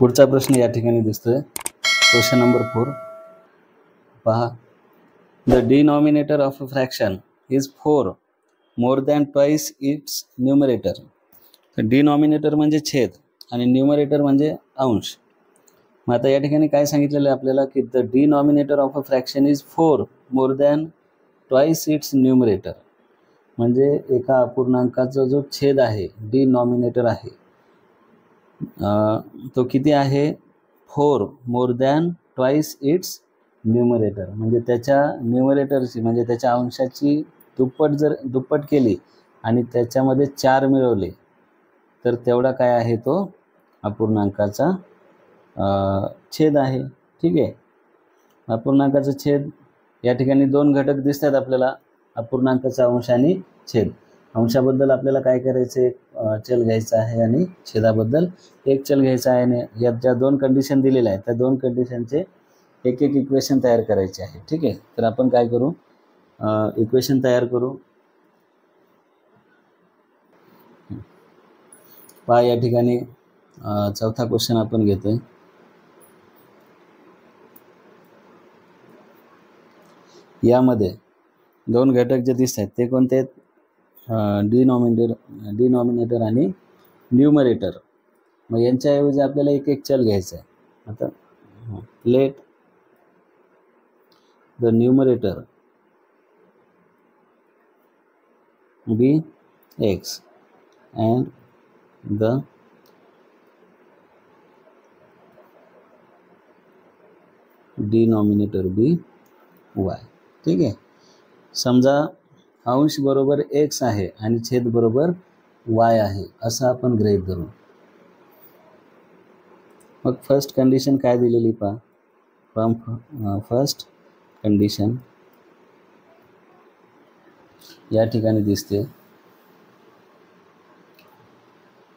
पुढचा प्रश्न या ठिकाणी दिसतोय क्वेश्चन नंबर 4 पहा. The denominator of a fraction is 4 more than twice its numerator. तर डिनॉमिनेटर म्हणजे छेद आणि न्यूमरेटर म्हणजे अंश. मग आता या ठिकाणी काय सांगितलेलं आहे आपल्याला की the denominator of a fraction is 4 more than twice its numerator. म्हणजे एका अपूर्णांकाचा जो छेद आहे डिनॉमिनेटर आहे तो किती आहे 4 more than twice its numerator. म्हणजे त्याच्या न्यूमरेटरची म्हणजे त्याच्या अंशाची दुप्पट केली आणि त्याच्यामध्ये 4 मिळवले तर तेवढा काय आहे तो अपूर्णांकाचा छेद आहे. ठीक आहे. अपूर्णांकाचा छेद या ठिकाणी 2 घटक दिसतात आपल्याला, अपूर्णांकाचा अंश आणि छेद. अंशाबद्दल आपल्याला काय करायचे, चल घ्यायचा आहे आणि छेदाबद्दल एक चल घ्यायचा आहे. आणि यात ज्या 2 कंडिशन दिलेल्या आहेत त्या 2 कंडिशनचे एक इक्वेशन तयार करायचे आहे. ठीक आहे. तर आपण काय करू, इक्वेशन तयार करू. पहा या ठिकाणी चौथा क्वेश्चन आपण घेतोय. यामध्ये 2 घटक जे दिसत आहेत ते कोणते आहेत, डिनॉमिनेटर आणि न्यूमरेटर. मग यांच्याऐवजी आपल्याला एक चल घ्यायचा आहे. आता let the numerator be x and the denominator be y. ठीक आहे. समजा अंश बरोबर एक्स आहे आणि छेद बरोबर वाय आहे असं आपण गृहीत धरू. मग फर्स्ट कंडिशन काय दिलेली पहा. फ्रॉम फर्स्ट कंडिशन या ठिकाणी दिसते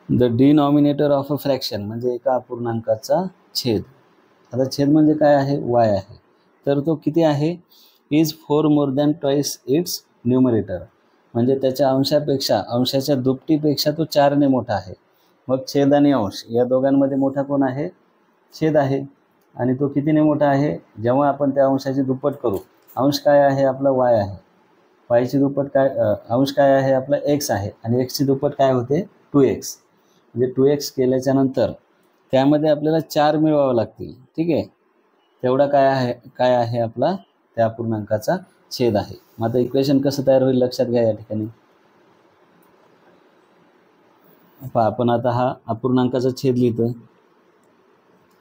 the denominator of a fraction म्हणजे एका अपूर्णांकाचा छेद. आता छेद म्हणजे काय आहे, वाय आहे. तर तो किती आहे, is 4 more than twice its numerator. म्हणजे त्याच्या अंशाच्या दुपटीपेक्षा तो 4 ने मोठा आहे. मग छेद आणि अंश या दोघांमध्ये मोठा कोण आहे, छेद आहे. आणि तो कितीने मोठा आहे, जेव्हा आपण त्या अंशाची दुप्पट करू. अंश काय आहे आपला, वाय आहे. वायची दुप्पट काय, अंश काय आहे आपला, एक्स आहे. आणि एक्सची दुप्पट काय होते 2x. म्हणजे 2x केल्याच्या नंतर त्यामध्ये आपल्याला 4 मिळवावं लागतील. ठीक आहे. तेवढा काय आहे आपला त्या अपूर्णांकाचा छेद आहे. मग आता इक्वेशन कसं तयार होईल लक्षात घ्या. या ठिकाणी आपण आता हा अपूर्णांकाचा छेद लिहितोय.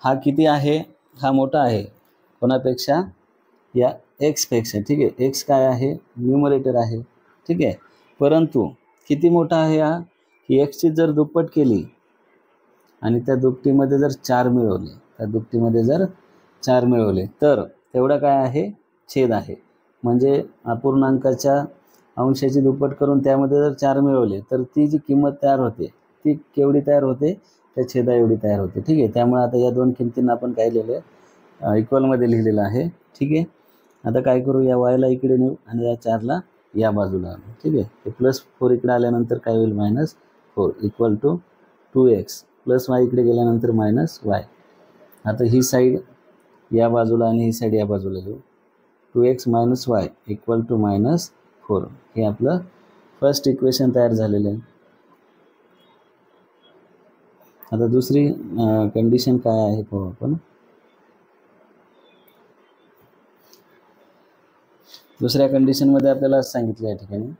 हा किती आहे, हा मोठा आहे कोणापेक्षा, या एक्स पेक्षा. ठीक आहे. एक्स काय आहे, न्यूमरेटर आहे. ठीक आहे. परंतु किती मोठा आहे हा, की एक्सची जर दुप्पट केली आणि त्या दुपटीमध्ये जर 4 मिळवले तर तेवढा काय आहे, छेद आहे. म्हणजे अपूर्णांकाच्या अंशाची दुप्पट करून त्यामध्ये जर 4 मिळवले तर ती जी किंमत तयार होते ती केवढी तयार होते, त्या छेदा एवढी तयार होते. ठीक आहे. त्यामुळे आता या 2 किमतींना आपण काय लिहिलं, इक्वलमध्ये लिहिलेलं आहे. ठीक आहे. आता काय करू, या वायला इकडे नेऊ आणि या 4ला या बाजूला आणू. ठीक आहे. ते +4 इकडे आल्यानंतर काय होईल, -4 equal to 2x plus y इकडे गेल्यानंतर -y. आता ही साईड या बाजूला आणि ही साईड या बाजूला घेऊ. 2x - y equal to -4. हे आपलं फर्स्ट इक्वेशन तयार झालेलं आहे. आता दुसरी कंडिशन काय आहे पाहू आपण. दुसऱ्या कंडिशनमध्ये आपल्याला सांगितलं या ठिकाणी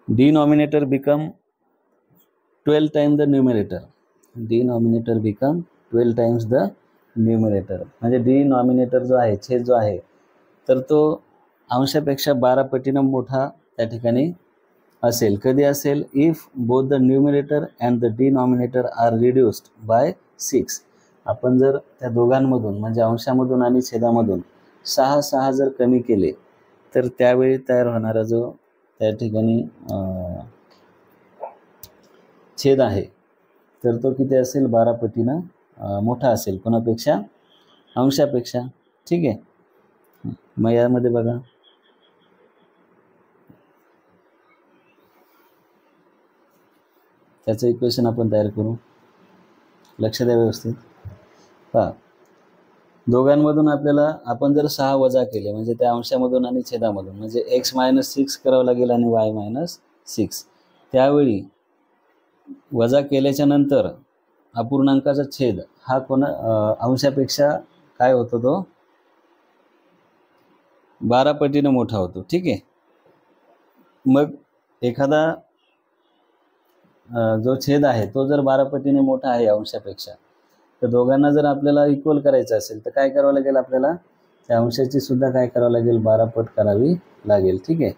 denominator become 12 times the numerator. Denominator become 12 times the numerator. म्हणजे डिनॉमिनेटर जो आहे, छेद जो आहे, तर तो अंशापेक्षा 12 पटीने मोठा त्या ठिकाणी असेल. कधी असेल, if both the numerator and the denominator are reduced by 6. आपण जर त्या दोघांमधून म्हणजे अंशामधून आणि छेदामधून 6 जर कमी केले तर त्यावेळी तयार होणारा जो त्या ठिकाणी छेद आहे तर तो किती असेल, 12 पटीनं मोठा असेल कोणापेक्षा, अंशापेक्षा. ठीक आहे. मग यामध्ये बघा त्याचं इक्वेशन आपण तयार करू. लक्ष द्या व्यवस्थित. पहा, दोघांमधून आपल्याला आपण जर 6 वजा केले म्हणजे त्या अंशामधून आणि छेदामधून म्हणजे x-6 करावं लागेल आणि y-6. त्यावेळी वजा केल्याच्या नंतर अपूर्णांकाचा छेद हा अंशापेक्षा काय होतो, तो 12 पटीने मोठा होतो. ठीक आहे. मग एखादा जो छेद आहे तो जर 12 पटीने मोठा आहे अंशापेक्षा, तर दोघांना जर आपल्याला इक्वल करायचं असेल तर काय करावं लागेल, आपल्याला त्या अंशाची सुद्धा काय करावं लागेल, 12 पट करावी लागेल. ठीक आहे.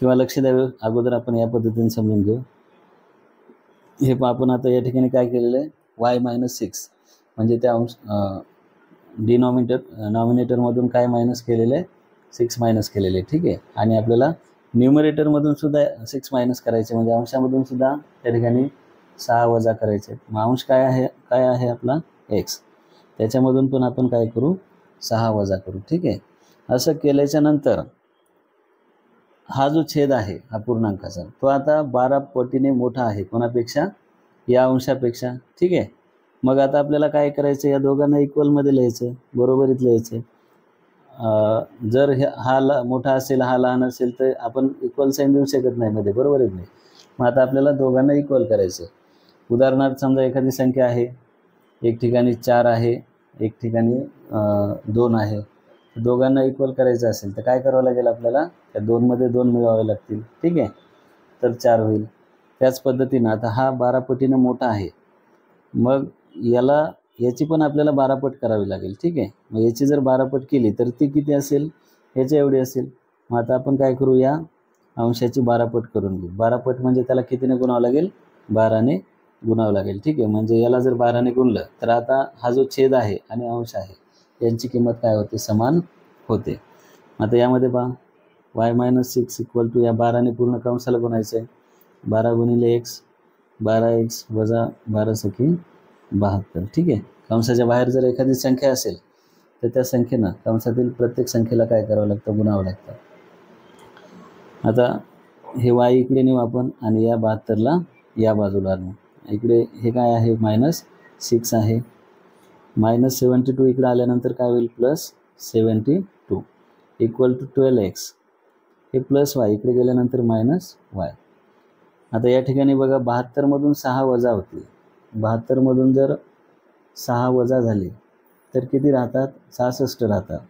किंवा लक्ष द्यावे, अगोदर आपण या पद्धतीने समजून घेऊ. हे आपण आता या ठिकाणी काय केलेलं आहे, y-6 म्हणजे त्या नॉमिनेटरमधून काय मायनस केलेलं आहे, 6 मायनस केलेले आहे. ठीक आहे. आणि आपल्याला न्यूमरेटरमधून सुद्धा 6 मायनस करायचे म्हणजे अंशामधून सुद्धा त्या ठिकाणी 6 वजा करायचे. मग अंश काय आहे आपला x, त्याच्यामधून पण आपण काय करू, 6 वजा करू. ठीक आहे. असं केल्याच्या नंतर हा जो छेद आहे अपूर्णांकाचा तो आता 12 पटीने मोठा आहे कोणापेक्षा, या अंशापेक्षा. ठीक आहे. मग आता आपल्याला काय करायचं, या दोघांना इक्वलमध्ये लिहायचं, बरोबरीत लिहायचं. जर हा मोठा असेल हा लहान असेल तर आपण इक्वल साईन देऊ शकत नाही मध्ये, बरोबर आहे. मग आता आपल्याला दोघांना इक्वल करायचं. उदाहरणार्थ समजा एखादी संख्या आहे, एक ठिकाणी 4 आहे, एक ठिकाणी 2 आहे. दोघांना इक्वल करायचं असेल तर काय करावं लागेल, आपल्याला त्या 2 मध्ये 2 मिळवावे लागतील. ठीक आहे. तर 4 होईल. त्याच पद्धतीनं आता हा 12 पटीने मोठा आहे, मग याची पण आपल्याला 12 पट करावी लागेल. ठीक आहे. मग याची जर 12 पट केली तर ती किती असेल, ह्याच्या एवढी असेल. मग आता आपण काय करू, या अंशाची 12 पट करून घेऊ. 12 पट म्हणजे त्याला कितीने गुणावं लागेल, 12ने गुणावं लागेल. ठीक आहे. म्हणजे याला जर 12ने गुणलं तर आता हा जो छेद आहे आणि अंश आहे यांची किंमत काय होते, समान होते. आता यामध्ये पहा, y-6 इक्वल टू या 12ने पूर्ण कंसाला गुणायचं आहे. 12 गुणिले x, 12x वजा 12 सखी 72. ठीक आहे. कंसाच्या बाहेर जर एखादी संख्या असेल तर त्या संख्येनं कंसातील प्रत्येक संख्येला काय करावं लागतं, गुणावं लागतं. आता हे y इकडे नेऊ आपण आणि या 72ला या बाजूला आणू. इकडे हे काय आहे, -6 आहे. -72 इकडे आल्यानंतर काय होईल, +72 इक्वल टू 12x. हे प्लस y इकडे गेल्यानंतर -y. आता या ठिकाणी बघा, 72 मधून 6 वजा होते. 72 मधून जर 6 वजा झाले तर किती राहतात, 66 राहतात.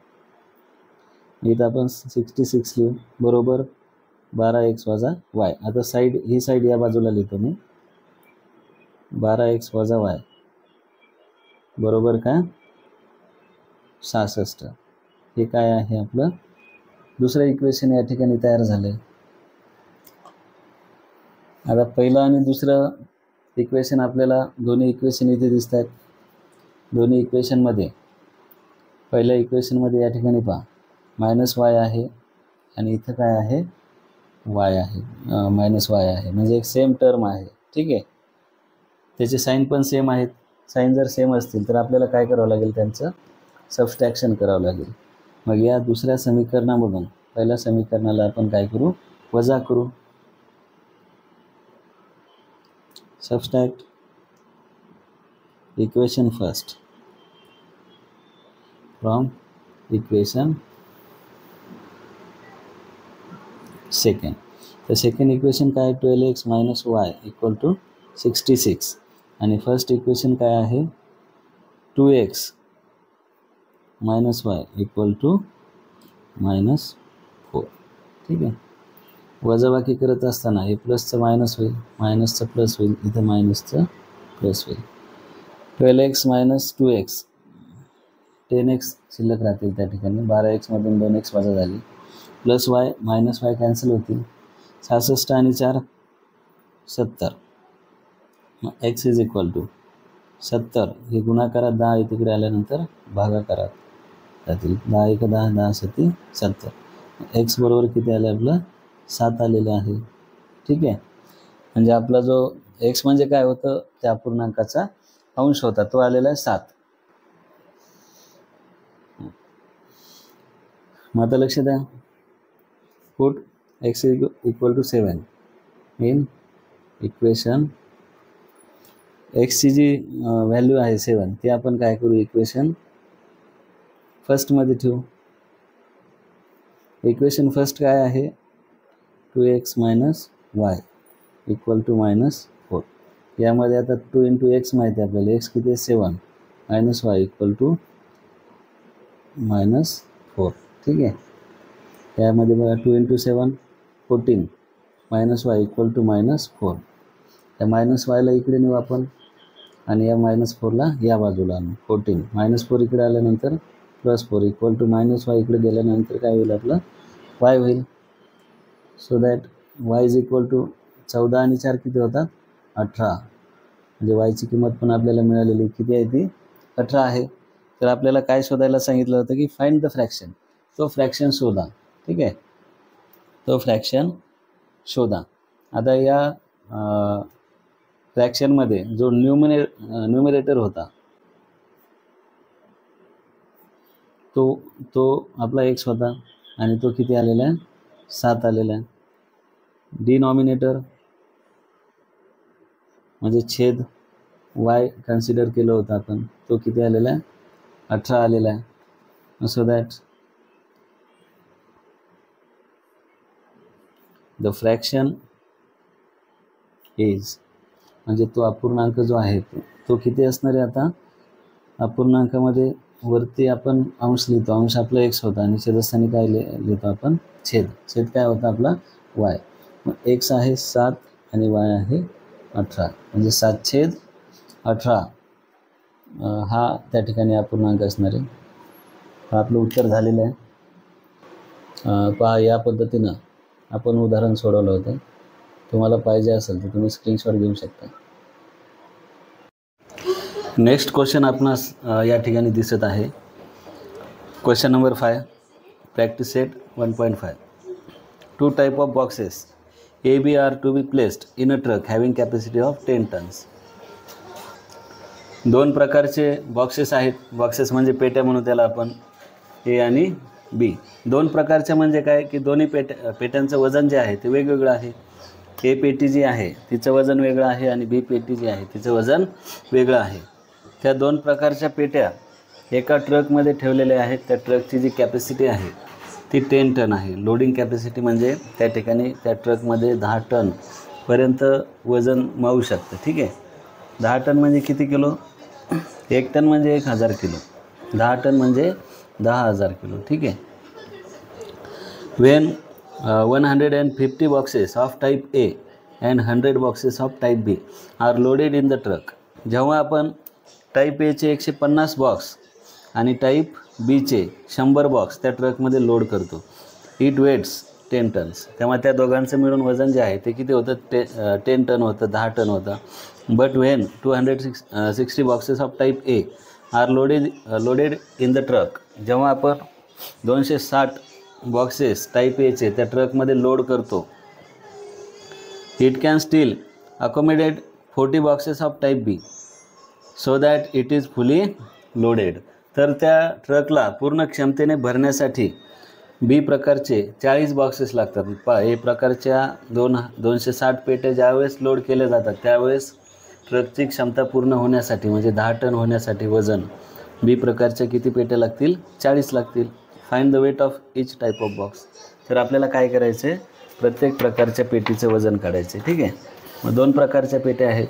इथं आपण 66 लिहू, बरोबर 12x वजा y. आता ही साईड या बाजूला लिहितो मी, 12x वजा y बरोबर काय, 66. हे काय आहे, आपलं दुसरं इक्वेशन या ठिकाणी तयार झालं. आता पहिलं आणि दुसरं इक्वेशन आपल्याला दोन्ही इक्वेशन इथे दिसत आहेत. दोन्ही इक्वेशनमध्ये पहिल्या इक्वेशनमध्ये या ठिकाणी पहा, -y आहे आणि इथं काय आहे, y आहे, -y आहे. म्हणजे एक सेम टर्म आहे. ठीक आहे. त्याचे साईन पण सेम आहेत. साईन जर सेम असतील तर आपल्याला काय करावं लागेल, त्यांचं सबस्ट्रॅक्शन करावं लागेल. मग या दुसऱ्या समीकरणामधून पहिल्या समीकरणाला आपण काय करू, वजा करू. Subtract equation first from equation second. तर सेकंड इक्वेशन काय, 12x - y इक्वल टू 66. आणि फर्स्ट इक्वेशन काय आहे, 2x - y इक्वल टू -4. ठीक आहे. वजाबाकी करत असताना हे प्लसचं मायनस होईल, मायनसचं प्लस होईल, इथं मायनसचं प्लस होईल. 12x - 2x 10x शिल्लक राहतील त्या ठिकाणी. 12x मधून 2x वजा झाली, प्लस y -y कॅन्सल होतील. 66 आणि 4 70. मग x इज इक्वल टू 70. हे गुणाकारात 10 तिकडे आल्यानंतर भागाकारात जातील. 10 × 10 10 7 70. x बरोबर किती आलं, आपलं 7 आलेलं आहे. ठीक आहे. म्हणजे आपला जो x म्हणजे काय होतं, त्या अपूर्णांकाचा अंश होता, तो आलेला आहे 7. मग आता लक्ष द्या, put x equal to 7 in equation एक्सची जी व्हॅल्यू आहे 7 ती आपण काय करू, इक्वेशन फर्स्टमध्ये ठेवू. इक्वेशन फर्स्ट काय आहे, 2x minus y equal to -4. यामध्ये आता 2 × x माहिती आहे आपल्याला, x किती आहे 7 मायनस वाय इक्वल टू -4. ठीक आहे. यामध्ये बघा 2 × 7 14 मायनस वाय इक्वल टू -4. या मायनस वायला इकडे नेऊ आपण आणि या -4ला या बाजूला आणू. 14 -4 इकडे आल्यानंतर +4 इक्वल टू -y इकडे गेल्यानंतर काय होईल आपलं y होईल. So that y is equal to 14 आणि 4 किती होतात 18. म्हणजे वायची किंमत पण आपल्याला मिळालेली किती आहे, ती 18 आहे. तर आपल्याला काय शोधायला सांगितलं होतं की फाइंड द फ्रॅक्शन. तो फ्रॅक्शन शोधा. ठीक आहे, तो फ्रॅक्शन शोधा. आता या फ्रॅक्शनमध्ये जो न्यूमरेटर होता तो आपला x होता आणि तो किती आलेला आहे 7 आलेला आहे. डिनॉमिनेटर म्हणजे छेद y कन्सिडर केलं होतं आपण, तो किती आलेला आहे 18 आलेला आहे. So that the fraction is, म्हणजे तो अपूर्णांक जो आहे तो किती असणार आहे. आता अपूर्णांकामध्ये वरती आपण अंश लिहितो, अंश आपला x होता आणि छेदस्थानी काय लिहितो आपण छेद काय होता आपला y. मग x आहे 7 आणि y आहे 18, म्हणजे 7/18 हा त्या ठिकाणी अपूर्णांक असणार आहे. हा आपलं उत्तर झालेलं आहे. पहा, या पद्धतीनं आपण उदाहरण सोडवलं होतं. तुम्हाला पाहिजे असेल तर तुम्ही स्क्रीनशॉट घेऊ शकता. नेक्स्ट क्वेश्चन आपणास या ठिकाणी दिसत आहे. Question number 5, practice set 1.5. 2 type of boxes A, B are to be placed in a truck having capacity of 10 tons. 2 प्रकारचे बॉक्सेस आहेत. बॉक्सेस म्हणजे पेट्या म्हणू त्याला आपण, A आणि B. 2 प्रकारचे म्हणजे काय की दोन्ही पेट्यांचं वजन जे आहे ते वेगवेगळं आहे. A पेटी जी आहे तिचं वजन वेगळं आहे आणि B पेटी जी आहे तिचं वजन वेगळं आहे. त्या 2 प्रकारच्या पेट्या एका ट्रकमध्ये ठेवलेल्या आहेत. त्या ट्रकची जी कॅपॅसिटी आहे ती 10 टन आहे. लोडिंग कॅपॅसिटी म्हणजे त्या ठिकाणी त्या ट्रकमध्ये 10 टनपर्यंत वजन मावू शकतं. ठीक आहे. 10 टन म्हणजे किती किलो, 1 टन म्हणजे 1000 किलो, 10 टन म्हणजे 10,000 किलो. ठीक आहे. When 150 boxes of type A and 100 boxes of type B are loaded in the truck. जेव्हा आपण टाईप Aचे 150 बॉक्स आणि टाईप Bचे 100 बॉक्स त्या ट्रकमध्ये लोड करतो, इट वेट्स 10 टन्स. तेव्हा त्या दोघांचं मिळून वजन जे आहे ते किती होतं 10 टन होतं, 10 टन होतं. But when 260 boxes of type A are loaded in the truck. जेव्हा आपण 260 बॉक्सेस टाईप Aचे त्या ट्रकमध्ये लोड करतो, it can still accommodate 40 boxes of type B so that it is फुली लोडेड. तर त्या ट्रकला पूर्ण क्षमतेने भरण्यासाठी B प्रकारचे 40 बॉक्सेस लागतात. A प्रकारच्या 260 पेट्या ज्यावेळेस लोड केल्या जातात त्यावेळेस ट्रकची क्षमता पूर्ण होण्यासाठी म्हणजे 10 टन होण्यासाठी वजन B प्रकारच्या किती पेट्या लागतील 40 लागतील. Find the weight of each type of box. तर आपल्याला काय करायचं आहे, प्रत्येक प्रकारच्या पेटीचं वजन काढायचं आहे. ठीक आहे. मग 2 प्रकारच्या पेट्या आहेत.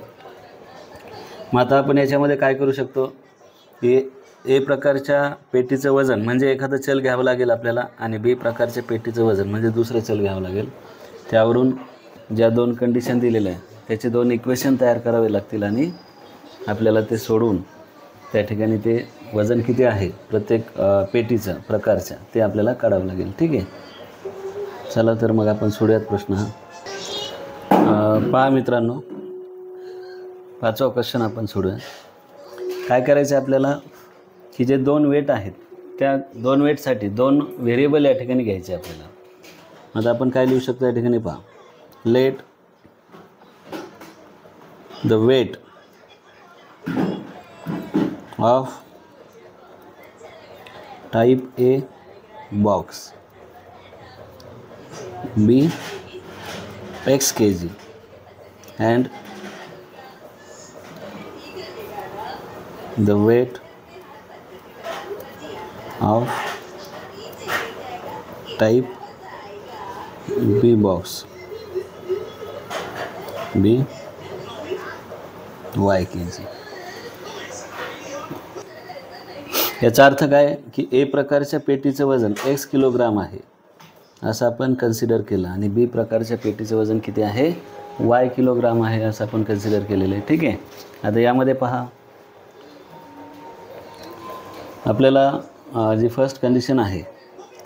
मग आता आपण याच्यामध्ये काय करू शकतो की A प्रकारच्या पेटीचं वजन म्हणजे एखादं चल घ्यावं लागेल आपल्याला आणि B प्रकारच्या पेटीचं वजन म्हणजे दुसरं चल घ्यावं लागेल. त्यावरून ज्या 2 कंडिशन दिलेल्या आहेत त्याचे 2 इक्वेशन तयार करावे लागतील आणि आपल्याला ते सोडून त्या ठिकाणी ते वजन किती आहे प्रत्येक पेटीचं प्रकारच्या ते आपल्याला काढावं लागेल. ठीक आहे. चला तर मग आपण सोडूयात प्रश्न हा. पहा मित्रांनो, 5वा क्वेश्चन आपण सोडूया. काय करायचं आहे आपल्याला की जे 2 वेट आहेत त्या 2 वेटसाठी 2 व्हेरिएबल या ठिकाणी घ्यायचे आपल्याला. आता आपण काय लिहू शकतो या ठिकाणी पहा, let the weight of type A box be x kg and the weight of type B box be y kg. याचा अर्थ काय की ए प्रकारच्या पेटीचं वजन x किलोग्राम आहे असं आपण कन्सिडर केलं आणि बी प्रकारच्या पेटीचं वजन किती आहे y किलोग्राम आहे असं आपण कन्सिडर केलेलं आहे. ठीक आहे. आता यामध्ये पहा आपल्याला जी फर्स्ट कंडिशन आहे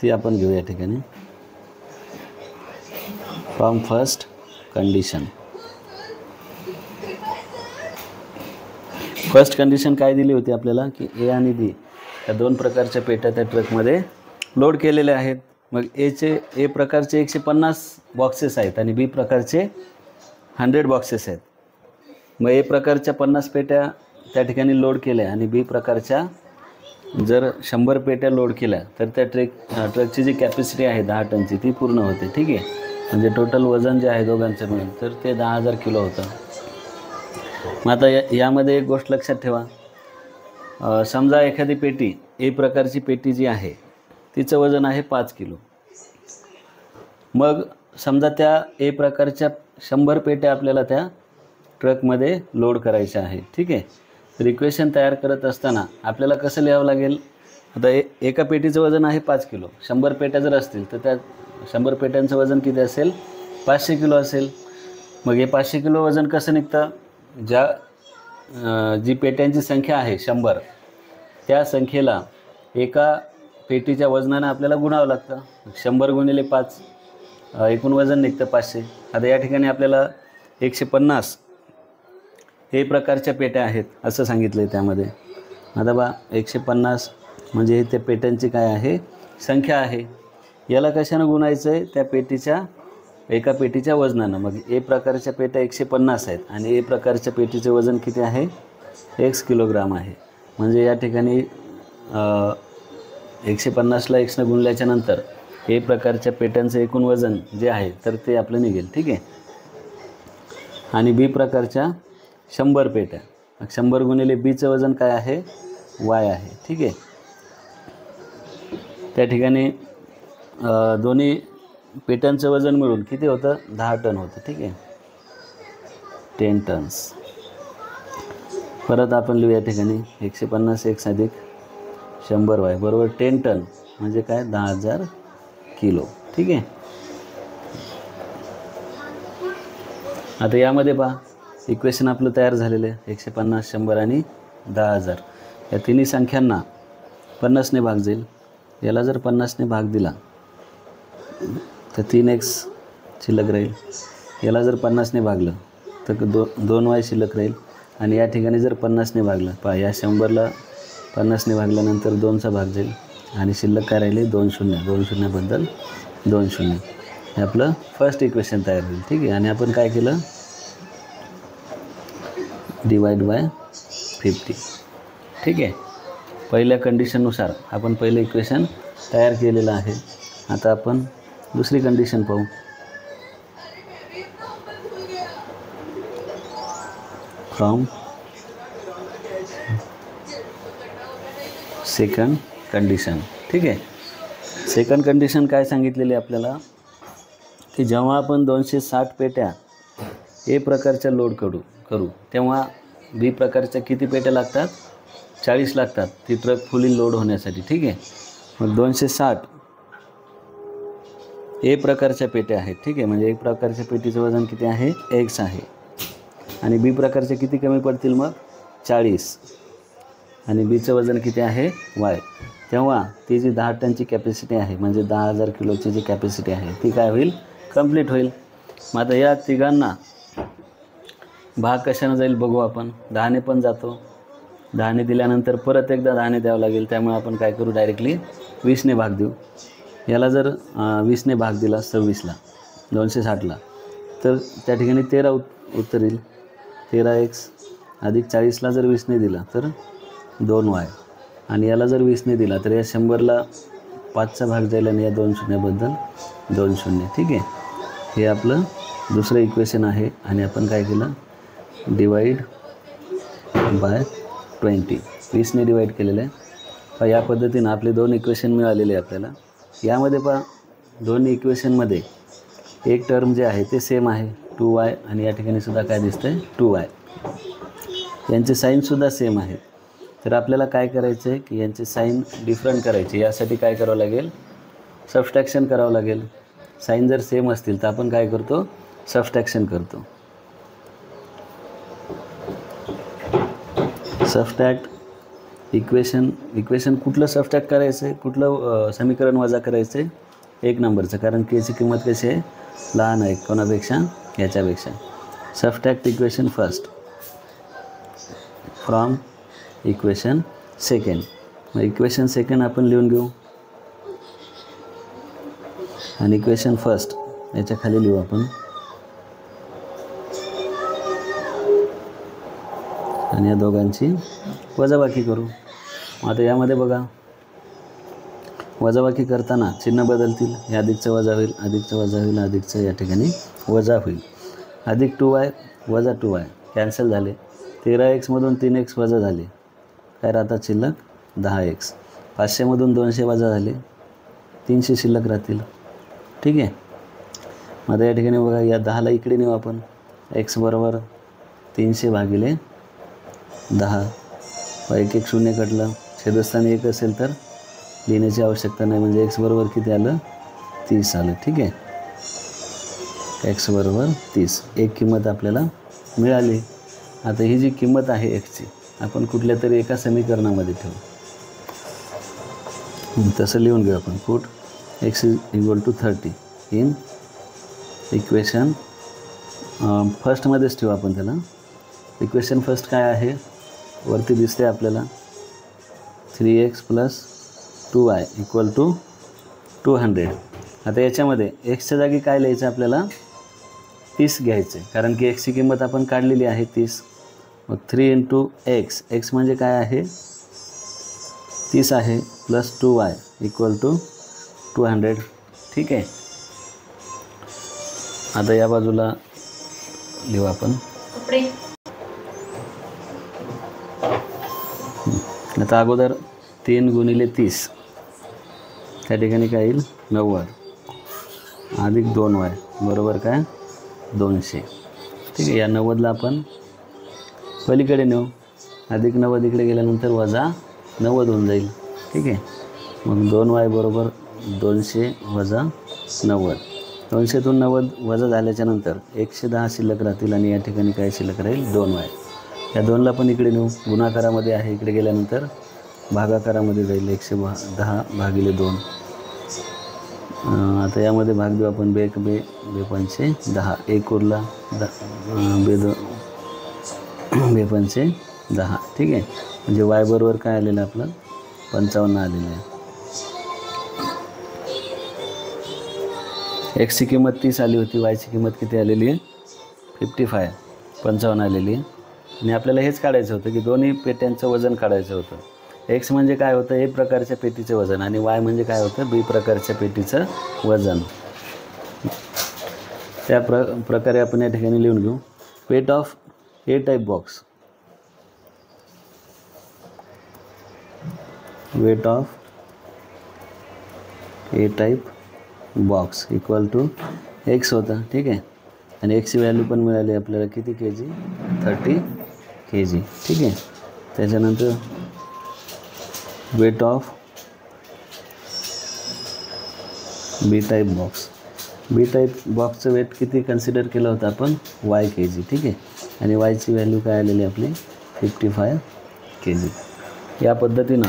ती आपण घेऊ या ठिकाणी. From first condition, first condition काय दिली होती आपल्याला की ए आणि बी या दोन प्रकारच्या पेट्या त्या ट्रकमध्ये लोड केलेल्या आहेत. मग ए प्रकारचे 150 बॉक्सेस आहेत आणि बी प्रकारचे 100 बॉक्सेस आहेत. मग ए प्रकारच्या 50 पेट्या त्या ठिकाणी लोड केल्या आणि बी प्रकारच्या जर 100 पेट्या लोड केल्या तर त्या ट्रकची जी कॅपॅसिटी आहे 10 टनची ती पूर्ण होते. ठीक आहे. म्हणजे टोटल वजन जे आहे दोघांचं मिळून तर ते 10,000 किलो होतं. मग आता यामध्ये एक गोष्ट लक्षात ठेवा, समजा एखादी पेटी ए प्रकारची पेटी जी आहे तिचं वजन आहे 5 किलो. मग समजा त्या ए प्रकारच्या 100 पेट्या आपल्याला त्या ट्रकमध्ये लोड करायच्या आहे. ठीक आहे. तर इक्वेशन तयार करत असताना आपल्याला कसं लिहावं लागेल, आता एका पेटीचं वजन आहे 5 किलो, 100 पेट्या जर असतील तर त्या 100 पेट्यांचं वजन किती असेल 500 किलो असेल. मग हे 500 किलो वजन कसं निघतं, जी पेट्यांची संख्या आहे 100 त्या संख्येला एका पेटीच्या वजनानं आपल्याला गुणावं लागतं. 100 गुणिले 5 एकूण वजन निघतं 500. आता या ठिकाणी आपल्याला 150 हे प्रकारच्या पेट्या आहेत असं सांगितलं आहे त्यामध्ये. आता 150 म्हणजे त्या पेट्यांची काय आहे संख्या आहे. याला कशानं गुणायचं आहे, त्या पेटीच्या एका पेटीच्या वजनानं. मग ए प्रकारच्या पेट्या 150 आहेत आणि ए प्रकारच्या पेटीचे वजन किती आहे x किलोग्राम आहे. म्हणजे या ठिकाणी 150ला xनं गुणल्याच्या नंतर ए प्रकारच्या पेट्यांचं एकूण वजन जे आहे तर ते आपलं निघेल. ठीक आहे. आणि बी प्रकारच्या 100 पेट्या, 100 गुणिले बीचं वजन काय आहे y आहे. ठीक आहे. त्या ठिकाणी दोन्ही पेट्यांचं वजन मिळून किती होतं 10 टन होतं. ठीक आहे. 10 टन्स. परत आपण लिहू या ठिकाणी 150 x अधिक 100y बरोबर 10 टन म्हणजे काय 10,000 किलो. ठीक आहे. आता यामध्ये पहा इक्वेशन आपलं तयार झालेलं आहे. 150 100 आणि 10,000 या तिन्ही संख्यांना 50ने भाग जाईल. याला जर 50ने भाग दिला तर 3x शिल्लक राहील. याला जर 50ने भागलं तर 2y शिल्लक राहील. आणि या ठिकाणी जर 50ने भागलं पहा या 100ला 50ने भागल्यानंतर 2चा भाग जाईल आणि शिल्लक काय राहिले 2 शून्य. 2 शून्याबद्दल 2 शून्य. हे आपलं फर्स्ट इक्वेशन तयार होईल. ठीक आहे. आणि आपण काय केलं डिवाइड बाय 50. ठीक आहे. पहिल्या कंडिशननुसार आपण पहिलं इक्वेशन तयार केलेलं आहे. आता आपण दुसरी कंडिशन पाहू. From second condition. ठीक आहे. सेकंड कंडिशन काय सांगितलेली आपल्याला की जेव्हा आपण 260 पेट्या ए प्रकारच्या लोड करू तेव्हा बी प्रकारच्या किती पेट्या लागतात 40 लागतात ती ट्रक फुली लोड होण्यासाठी. ठीक आहे. मग 260 ए प्रकारच्या पेट्या आहेत. ठीक आहे. म्हणजे एक प्रकारच्या पेटीचं वजन किती आहे x आहे आणि बी प्रकारचे किती कमी पडतील मग 40 आणि बीचं वजन किती आहे y. तेव्हा ती जी 10 टनची कॅपॅसिटी आहे म्हणजे 10,000 किलोची जी कॅपॅसिटी आहे ती काय होईल कंप्लीट होईल. मग आता या तिघांना भाग कशानं जाईल बघू आपण. 10ने पण जातो. 10ने दिल्यानंतर परत एकदा 10ने द्यावं लागेल. त्यामुळे आपण काय करू डायरेक्टली 20ने भाग देऊ. याला जर 20ने भाग दिला 26ला 260ला तर त्या ठिकाणी 13 उत्तर येईल. 13x अधिक 40ला जर 20ने दिला तर 2y आणि याला जर 20ने दिला तर या 100ला 5चा भाग जाईल आणि या 2 शून्याबद्दल 2 शून्य. ठीक आहे. हे आपलं दुसरं इक्वेशन आहे. आणि आपण काय केलं डिवाइड बाय 20 20ने डिवाईड केलेलं आहे. तर या पद्धतीनं आपले 2 इक्वेशन मिळालेले आपल्याला. यामध्ये पहा दोन्ही इक्वेशनमध्ये एक टर्म जे आहे ते सेम आहे 2y आणि या ठिकाणी सुद्धा काय दिसतंय 2y. यांचे साईनसुद्धा सेम आहे. तर आपल्याला काय करायचं आहे की यांचे साईन डिफरंट करायचे. यासाठी काय करावं लागेल, सबस्ट्रॅक्शन करावं लागेल. साईन जर सेम असतील तर आपण काय करतो, सबस्ट्रॅक्शन करतो. सबस्ट्रॅक्ट इक्वेशन कुठलं सबस्ट्रॅक्ट करायचं आहे, कुठलं समीकरण वजा करायचं आहे, 1 नंबरचं, कारण केची किंमत कशी आहे, लहान आहे कोणापेक्षा, याच्यापेक्षा. Subtract equation first from equation second. मग इक्वेशन सेकंड आपण लिहून घेऊ आणि इक्वेशन फर्स्ट याच्या खाली लिहू आपण. आणि या दोघांची वजाबाकी करू. आता यामध्ये बघा वजाबाकी करताना चिन्ह बदलतील. हे अधिकचं वजा होईल, अधिकचं वजा होईल, अधिकचं या ठिकाणी वजा होईल. अधिक 2y वजा 2y कॅन्सल झाले. 13x मधून 3x वजा झाले, काय राहतात शिल्लक 10x. 500 मधून 200 वजा झाले, 300 शिल्लक राहतील. ठीक आहे. मग या ठिकाणी बघा या 10ला इकडे नेऊ आपण. x बरोबर 300 भागिले 10. 1 1 शून्य कटलं. छेदस्थानी 1 असेल तर लिहिण्याची आवश्यकता नाही, म्हणजे x बरोबर किती आलं 30 आलं. ठीक आहे. x बरोबर 30 एक किंमत आपल्याला मिळाली. आता ही जी किंमत आहे xची आपण कुठल्या तरी एका समीकरणामध्ये ठेवू. तसं लिहून घेऊ आपण. पुट x = 30 इन इक्वेशन फर्स्टमध्येच ठेवू आपण त्याला. इक्वेशन फर्स्ट काय आहे, वरती दिसते आपल्याला 3x + 2y = 200. आता याच्यामध्ये xच्या जागी काय लिहायचं आपल्याला 30 घ्यायचं आहे, कारण की xची किंमत आपण काढलेली आहे 30. मग 3 × x, x म्हणजे काय आहे 30 आहे, प्लस 2y = 200. ठीक आहे. आता या बाजूला लिहू आपण. आता अगोदर 3 × 30 त्या ठिकाणी काय येईल 90 अधिक 2y बरोबर काय 200. ठीक आहे. या 90ला आपण पलीकडे नेऊ. अधिक 90 इकडे गेल्यानंतर वजा 90 होऊन जाईल. ठीक आहे. मग 2y बरोबर 200 वजा 90. 200तून 90 वजा झाल्याच्या नंतर 110 शिल्लक राहतील आणि या ठिकाणी काय शिल्लक राहील 2y. या 2ला पण इकडे नेऊ. गुणाकारामध्ये आहे, इकडे गेल्यानंतर भागाकारामध्ये जाईल 110 भागिले 2. आता यामध्ये भाग देऊ आपण. 2 × 2 = 10. 1 उरला 2 × 5 = 10. ठीक आहे. म्हणजे y बरोबर काय आलेलं आपलं 55 आलेलं आहे. xची किंमत 30 आली होती, yची किंमत किती आलेली आहे 55 आलेली आहे. आणि आपल्याला हेच काढायचं होतं की दोन्ही पेट्यांचं वजन काढायचं होतं. x म्हणजे काय होतं A प्रकारच्या पेटीचं वजन आणि y म्हणजे काय होतं B प्रकारच्या पेटीचं वजन. त्या प्रकारे आपण या ठिकाणी लिहून घेऊ. Weight of A type box, weight of A type box = x होता. ठीक आहे. आणि x ची व्हॅल्यू पण मिळाली आपल्याला किती kg 30 kg. ठीक आहे. त्याच्यानंतर weight of B type box, B type बॉक्सचं वेट किती कन्सिडर केलं होतं आपण y kg. ठीक आहे. आणि y ची व्हॅल्यू काय आलेली आपली 55 kg. या पद्धतीनं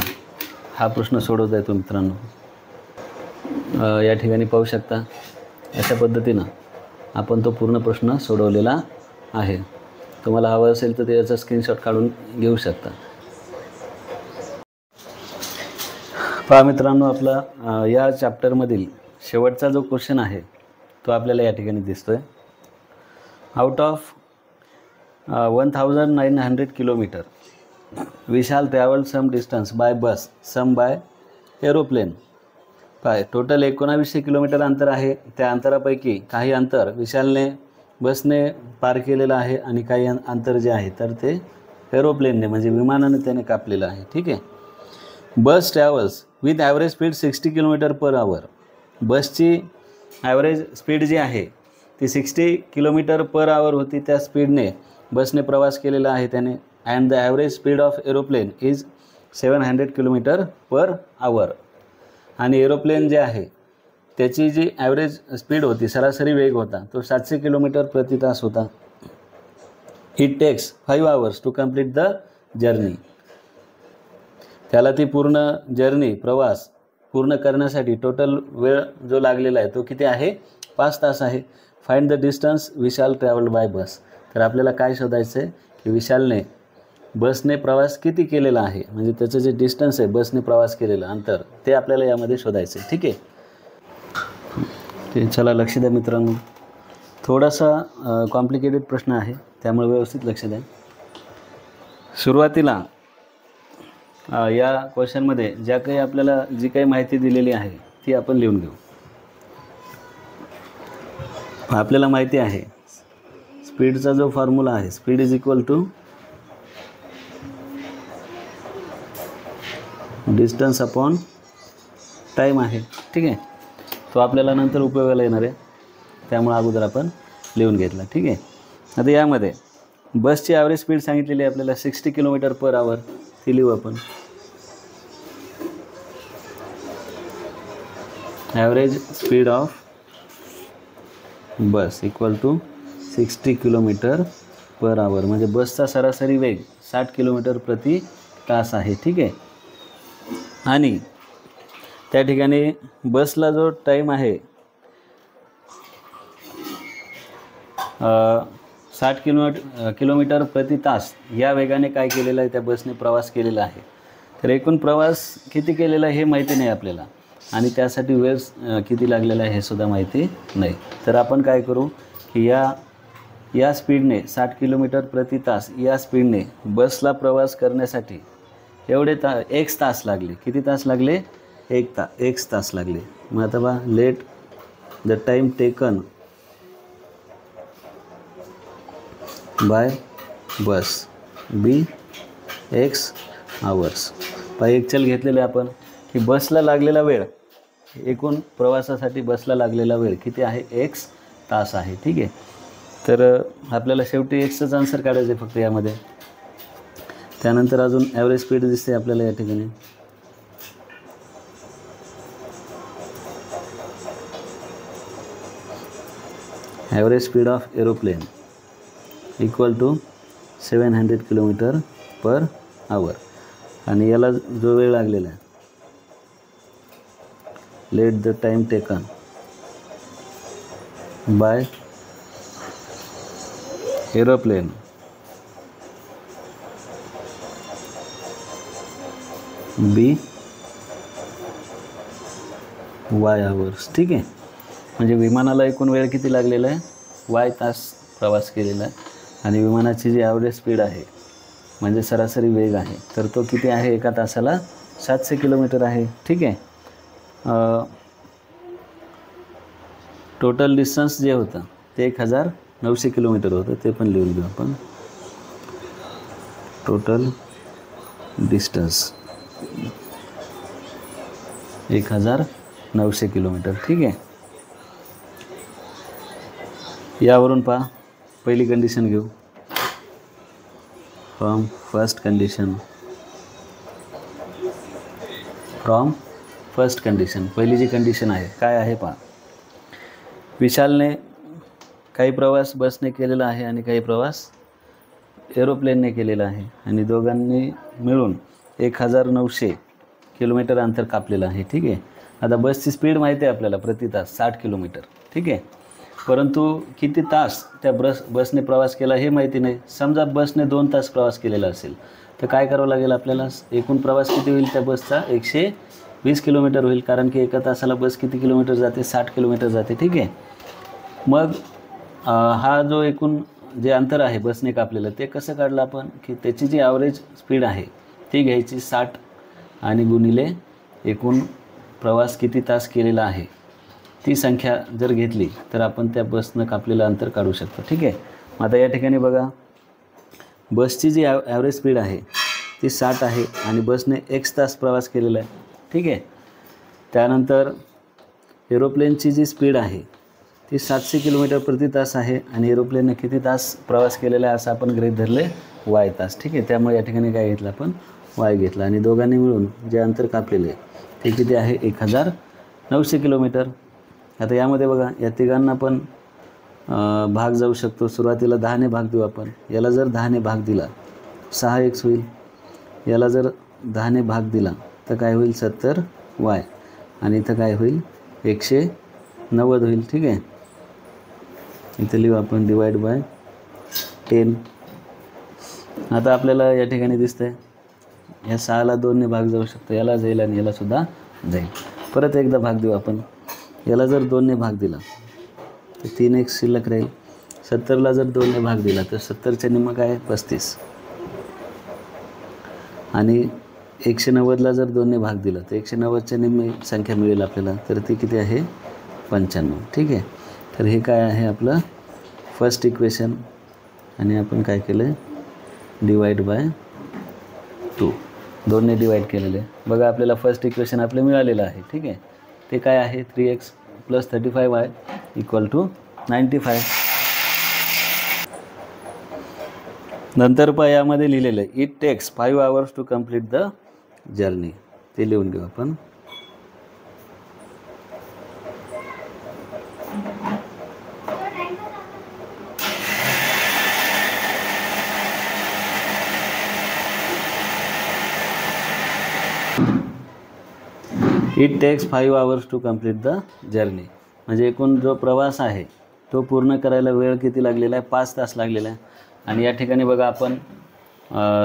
हा प्रश्न सोडवता येतो मित्रांनो. या ठिकाणी पाहू शकता अशा पद्धतीनं आपण तो पूर्ण प्रश्न सोडवलेला आहे. तुम्हाला हवं असेल तर त्याचा स्क्रीनशॉट काढून घेऊ शकता. पहा मित्रांनो, आपला या चॅप्टरमधील शेवटचा जो क्वेश्चन आहे तो आपल्याला या ठिकाणी दिसतोय. Out of 1900 kilometre we shall travel some distance by bus, some by aeroplane. काय टोटल 1900 किलोमीटर अंतर आहे. त्या अंतरापैकी काही अंतर विशालने बसने पार केलेलं आहे आणि काही अंतर जे आहे तर ते एरोप्लेनने म्हणजे विमानाने त्याने कापलेलं आहे. ठीक आहे. Bus travels with average speed 60 km/h. बसची ॲव्हरेज स्पीड जी आहे ती 60 km/h होती. त्या स्पीडने बसने प्रवास केलेला आहे त्याने. And the average speed of aeroplane is 700 km/h. आणि एरोप्लेन जे आहे त्याची जी ॲव्हरेज स्पीड होती, सरासरी वेग होता, तो 700 km/h होता. It takes 5 hours to complete the journey. त्याला ती पूर्ण जर्नी प्रवास पूर्ण करण्यासाठी टोटल वेळ जो लागलेला आहे तो किती आहे? 5 तास आहे. Find the distance Vishal travelled by bus. तर आपल्याला काय शोधायचं आहे की विशालने बसने प्रवास किती केलेला आहे, म्हणजे त्याचं जे डिस्टन्स आहे बसने प्रवास केलेलं अंतर ते आपल्याला यामध्ये शोधायचं आहे. ठीक आहे. ते चला लक्ष द्या मित्रांनो, थोडासा कॉम्प्लिकेटेड प्रश्न आहे त्यामुळे व्यवस्थित लक्ष द्या. सुरुवातीला या क्वेश्चनमध्ये ज्या काही आपल्याला जी काही माहिती दिलेली आहे ती आपण लिहून घेऊ. आपल्याला माहिती आहे स्पीडचा जो फॉर्म्युला आहे, speed is equal to distance upon time आहे. ठीक आहे. तो आपल्याला नंतर उपयोगाला येणार आहे, त्यामुळे अगोदर आपण लिहून घेतला. ठीक आहे. आता यामध्ये बसची ॲव्हरेज स्पीड सांगितलेली आहे आपल्याला 60 km/h. ती लिहू आपण. Average speed of bus equal to 60 km/h. म्हणजे बसचा सरासरी वेग 60 km/h आहे. ठीक आहे. आणि त्या ठिकाणी बसला जो टाईम आहे 60 km/h या वेगाने काय केलेलं आहे, त्या बसने प्रवास केलेला आहे. तर एकूण प्रवास किती केलेला आहे हे माहिती नाही आपल्याला, आणि त्यासाठी वेळ किती लागलेला आहे हे सुद्धा माहिती नाही. तर आपण काय करू की या स्पीडने 60 km/h या स्पीडने बसला प्रवास करण्यासाठी एवढे एक तास लागले. किती तास लागले? एक तास लागले. मग आता बा let the time taken by bus be x hours. एक चल घेतलेले आपण की बसला लागलेला वेळ, एकूण प्रवासासाठी बसला लागलेला वेळ किती आहे? एक्स तास आहे. ठीक आहे. तर आपल्याला शेवटी एक्सचंच आन्सर काढायचं आहे फक्त यामध्ये. त्यानंतर अजून ॲव्हरेज स्पीड दिसते आपल्याला या ठिकाणी. Average speed of aeroplane equal to 700 km/h. आणि याला जो वेळ लागलेला आहे, let the time taken by aeroplane be y hours. ठीक आहे. म्हणजे विमानाला एकूण वेळ किती लागलेला आहे? वाय तास प्रवास केलेला आहे. आणि विमानाची जी ॲव्हरेज स्पीड आहे म्हणजे सरासरी वेग आहे तर तो किती आहे? एका तासाला 700 km आहे. ठीक आहे. टोटल डिस्टन्स जे होतं ते 1900 km होतं, ते पण लिहून घेऊ आपण. Total distance 1900 km. ठीक आहे. यावरून पहा पहिली कंडिशन घेऊ. फ्रॉम फर्स्ट कंडिशन पहिली जी कंडिशन आहे काय आहे पहा. विशालने काही प्रवास बसने केलेला आहे आणि काही प्रवास एरोप्लेनने केलेला आहे, आणि दोघांनी मिळून 1900 km अंतर कापलेलं आहे. ठीक आहे. आता बसची स्पीड माहिती आहे आपल्याला प्रति तास 60 km. ठीक आहे. परंतु किती तास त्या बसने प्रवास केला हे माहिती नाही. समजा बसने 2 तास प्रवास केलेला असेल तर काय करावं लागेल आपल्याला? एकूण प्रवास किती होईल त्या बसचा? 120 km होईल, कारण की एका तासाला बस किती किलोमीटर जाते? 60 km जाते. ठीक आहे. मग हा जो एकूण जे अंतर आहे बसने कापलेलं ते कसं काढलं आपण की त्याची जी ॲव्हरेज स्पीड आहे ती घ्यायची 60 आणि गुणिले एकूण प्रवास किती तास केलेला आहे ती संख्या जर घेतली तर आपण त्या बसनं कापलेलं अंतर काढू शकतो. ठीक आहे. आता या ठिकाणी बघा बसची जी ॲव्हरेज स्पीड आहे ती 60 आहे आणि बसने x तास प्रवास केलेला आहे, ठीक आहे. त्यानंतर एरोप्लेनची जी स्पीड आहे ती 700 किलोमीटर प्रति तास आहे आणि एरोप्लेनने किती तास प्रवास केलेला आहे असं आपण गृहीत धरले y तास, ठीक आहे. त्यामुळे या ठिकाणी काय घेतलं आपण y घेतला आणि दोघांनी मिळून जे अंतर कापलेले ते किती आहे 1900 किलोमीटर. आता यामध्ये बघा या तिघांना पण भाग जाऊ शकतो. सुरुवातीला 10ने भाग देऊ आपण. याला जर 10ने भाग दिला 6x होईल, याला जर 10ने भाग दिला तर काय होईल 70y आणि इथं काय होईल 190 होईल, ठीक आहे. इथे लिहू आपण डिवाइड बाय 10. आता आपल्याला या ठिकाणी दिसतंय ह्या 6ला 2ने भाग जाऊ शकतो, याला जाईल आणि याला सुद्धा जाईल. परत एकदा भाग देऊ आपण. याला जर 2ने भाग दिला तर 3x शिल्लक राहील. 70ला जर 2ने भाग दिला तर 70चे निम्म काय 35 आणि 190ला जर 2ने भाग दिला तर 190च्या निम्मी संख्या मिळेल आपल्याला, तर ती किती आहे 95, ठीक आहे. तर हे काय आहे आपलं फर्स्ट इक्वेशन आणि आपण काय केलं डिवाइड बाय 2, 2ने डिवाइड केलेलं आहे. बघा आपल्याला फर्स्ट इक्वेशन आपलं मिळालेलं आहे, ठीक आहे. ते काय आहे 3x + 35y = 95. नंतर यामध्ये लिहिलेलं आहे it takes 5 hours to complete the journey. ते लिहून घेऊ आपण. It takes 5 hours to complete the journey. म्हणजे एकूण जो प्रवास आहे तो पूर्ण करायला वेळ किती लागलेला आहे 5 तास लागलेला आहे. आणि या ठिकाणी बघा आपण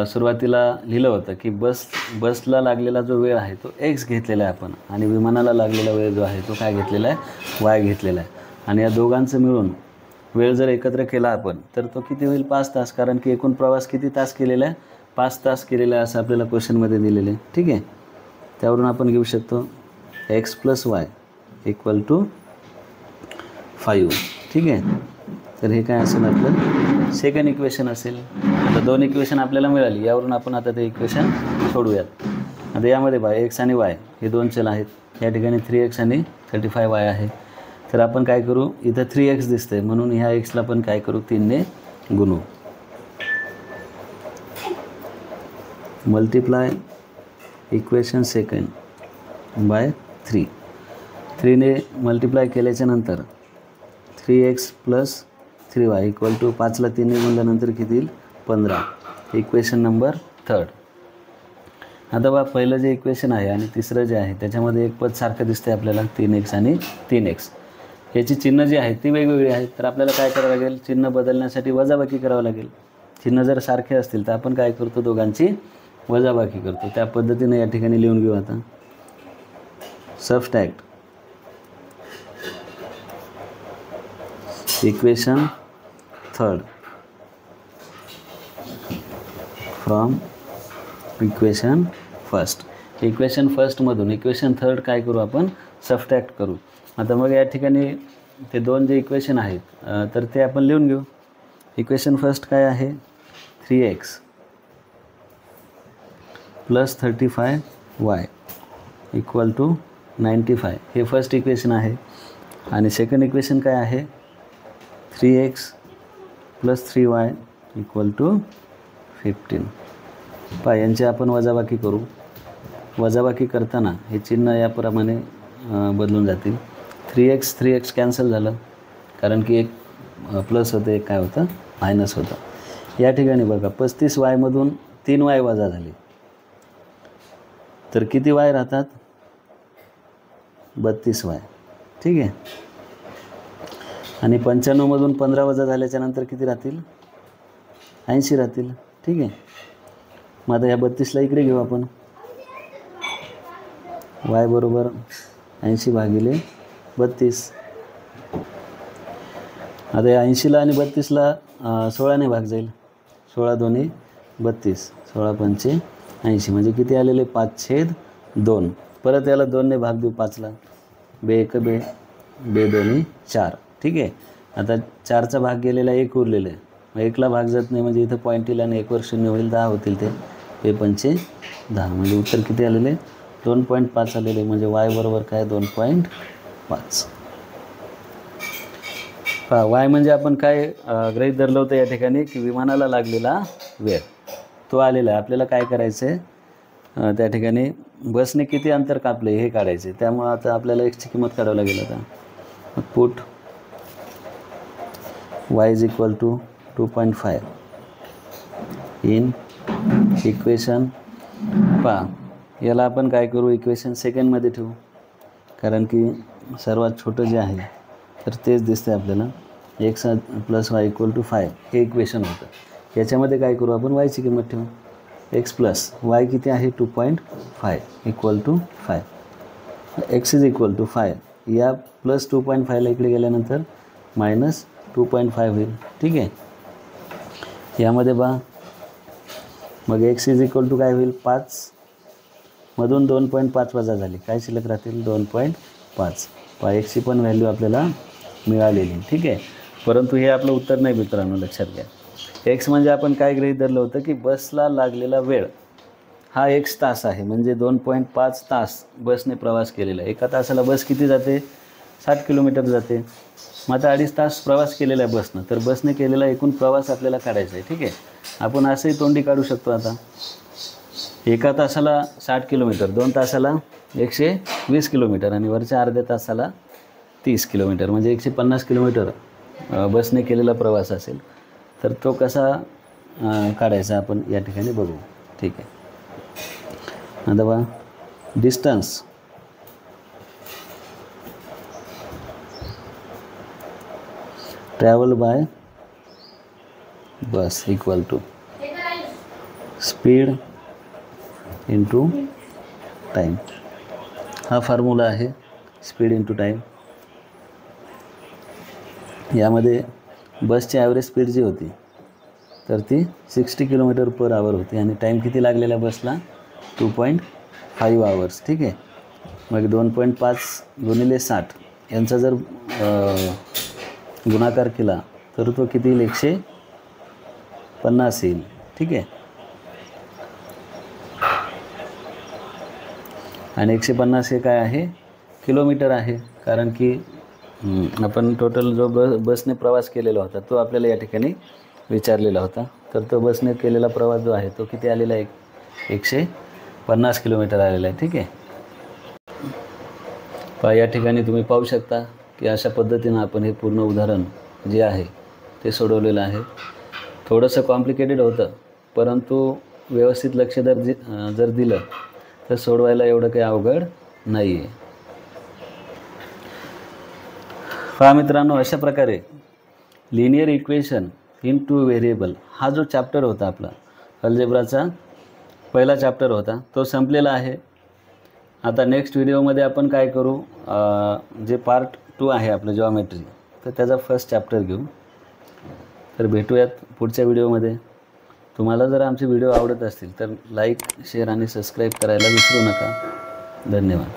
सुरुवातीला लिहिलं होतं की बसला लागलेला जो वेळ आहे तो x घेतलेला आहे आपण आणि विमानाला लागलेला वेळ जो आहे तो काय घेतलेला आहे y घेतलेला आहे. आणि या दोघांचं मिळून वेळ जर एकत्र केला आपण तर तो किती होईल 5 तास, कारण की एकूण प्रवास किती तास केलेला आहे 5 तास केलेला आहे असं आपल्याला क्वेश्चनमध्ये दिलेलं आहे, ठीक आहे. त्यावरून आपण घेऊ शकतो x + y = 5, ठीक आहे. तर हे काय असेल आपलं सेकंड इक्वेशन असेल. आता 2 इक्वेशन आपल्याला मिळाली, यावरून आपण आता ते इक्वेशन सोडूयात. आता यामध्ये x आणि y हे 2 चल आहेत. या ठिकाणी 3x आणि 35y आहे. तर आपण काय करू इथं 3x दिसतंय म्हणून ह्या xला पण काय करू 3ने गुणू. Multiply equation second by 3. 3ने मल्टिप्लाय केल्याच्या नंतर 3x + 3y = 5ला 3ने गुणल्यानंतर किती येईल 15. Equation number 3. आता बघा पहिलं जे इक्वेशन आहे आणि तिसरं जे आहे त्याच्यामध्ये एक पद सारखं दिसतंय आपल्याला 3x आणि 3x. याची चिन्ह जी आहेत ती वेगवेगळी आहेत. तर आपल्याला काय करावं लागेल चिन्ह बदलण्यासाठी वजाबाकी करावं लागेल. चिन्ह जर सारखे असतील तर आपण काय करतो दोघांची वजाबाकी करतो. त्या पद्धतीने या ठिकाणी लिहून घेऊ. आता subtract equation 3 from equation 1. Equation 1 मधून इक्वेशन 3 काय करू आपण सबस्ट्रॅक्ट करू. आता मग या ठिकाणी ते 2 जे इक्वेशन आहेत तर ते आपण लिहून घेऊ. इक्वेशन 1 काय आहे 3x + 35y = 95. हे फर्स्ट इक्वेशन आहे. आणि सेकंड इक्वेशन काय आहे 3x + 3y = 15. यांची आपण वजाबाकी करू. वजाबाकी करताना हे चिन्ह याप्रमाणे बदलून जातील. 3x कॅन्सल झालं कारण की एक प्लस होतं एक काय होतं मायनस होतं. या ठिकाणी बघा 35y मधून 3y वजा झाले तर किती y राहतात 32y, ठीक आहे. आणि 95 मधून 15 वजा झाल्याच्या नंतर किती राहतील 80 राहतील, ठीक आहे. मग आता या 32ला इकडे घेऊ आपण. y बरोबर 80/32. आता या 80ला आणि 32ला 16ने भाग जाईल. 16 × 2 = 32, 16 × 5 = 80 म्हणजे किती आलेले 5/2. परत याला 2ने भाग देऊ 5ला. 2 × 1 = 2, 2 × 2 = 4, ठीक आहे. आता 4चा भाग गेलेला 1 उरलेलं आहे मग 1ला भाग जात नाही म्हणजे इथं पॉईंट येईल आणि 1 वर 0 होईल, 10 होतील ते. हे 5 10 म्हणजे उत्तर किती आलेले 2.5 आलेले. म्हणजे y बरोबर काय 2.5. वाय म्हणजे आपण काय गृहीत धरलं होतं या ठिकाणी की विमानाला लागलेला वेळ तो आलेला आहे. आपल्याला काय करायचं आहे त्या ठिकाणी बसने किती अंतर कापले हे काढायचे. त्यामुळे आता आपल्याला एक्सची किंमत काढावी लागेल. आता put y is equal to 2.5 in equation. याला आपण काय करू इक्वेशन सेकंडमध्ये ठेवू, कारण की सर्वात छोटं जे आहे तर तेच दिसतं आपल्याला. x + y = 5 हे इक्वेशन होतं. याच्यामध्ये काय करू आपण yची किंमत ठेवू. x + y किती आहे 2.5 = 5. x इज इक्वल टू 5 या प्लस 2.5ला इकडे गेल्यानंतर -2.5 होईल. ठीक आहे. यामध्ये मग x इज इक्वल टू काय होईल 5 मधून 2.5 वजा झाली, काय शिल्लक राहतील 2.5. xची पण व्हॅल्यू आपल्याला मिळालेली. ठीक आहे. परंतु हे आपलं उत्तर नाही मित्रांनो, लक्षात घ्या. x म्हणजे आपण काय गृहीत धरलं होतं की बसला लागलेला वेळ हा x तास आहे. म्हणजे 2.5 तास बसने प्रवास केलेला. एका तासाला बस किती जाते 60 किलोमीटर जाते. मग आता 2.5 तास प्रवास केलेला आहे बसनं, तर बसने केलेला एकूण प्रवास आपल्याला काढायचा आहे. ठीक आहे. आपण असंही तोंडी काढू शकतो. आता एका तासाला 60 किलोमीटर, 2 तासाला 120 किलोमीटर आणि वरच्या अर्ध्या तासाला 30 किलोमीटर म्हणजे 150 किलोमीटर बसने केलेला प्रवास असेल. तर तो कसा काढायचा आपण या ठिकाणी बघू. ठीक आहे. आता distance travel by bus equal to speed into time. हा फॉर्म्युला आहे स्पीड इंटू टाईम. यामध्ये बसची ॲव्हरेज स्पीड जी होती तर ती 60 km/h होती आणि टाईम किती लागलेला बसला 2.5 आवर्स. ठीक आहे. मग 2.5 × 60 यांचा जर गुणाकार केला तर तो किती येईल 150 येईल. ठीक आहे. आणि 150 हे काय आहे किलोमीटर आहे, कारण की आपण टोटल जो बसने प्रवास केलेला होता तो आपल्याला या ठिकाणी विचारलेला होता. तर तो बसने केलेला प्रवास जो आहे तो किती आलेला आहे 150 किलोमीटर आलेला आहे. ठीक आहे. या ठिकाणी तुम्ही पाहू शकता की अशा पद्धतीनं आपण हे पूर्ण उदाहरण जे आहे ते सोडवलेलं आहे. थोडंसं कॉम्प्लिकेटेड होतं, परंतु व्यवस्थित लक्ष जर दिलं तर सोडवायला एवढं काही अवघड नाही आहे. पहा मित्रांनो, अशा प्रकारे लिनियर इक्वेशन इन 2 व्हेरिएबल हा जो चॅप्टर होता आपला अल्जेब्राचा पहिला चॅप्टर होता तो संपलेला आहे. आता नेक्स्ट व्हिडिओमध्ये आपण काय करू, जे पार्ट 2 आहे आपलं जॉमेट्री, तर त्याचा फर्स्ट चॅप्टर घेऊ. तर भेटूयात पुढच्या व्हिडिओमध्ये. तुम्हाला जर आमचे व्हिडिओ आवडत असतील तर लाईक, शेअर आणि सबस्क्राईब करायला विसरू नका. धन्यवाद.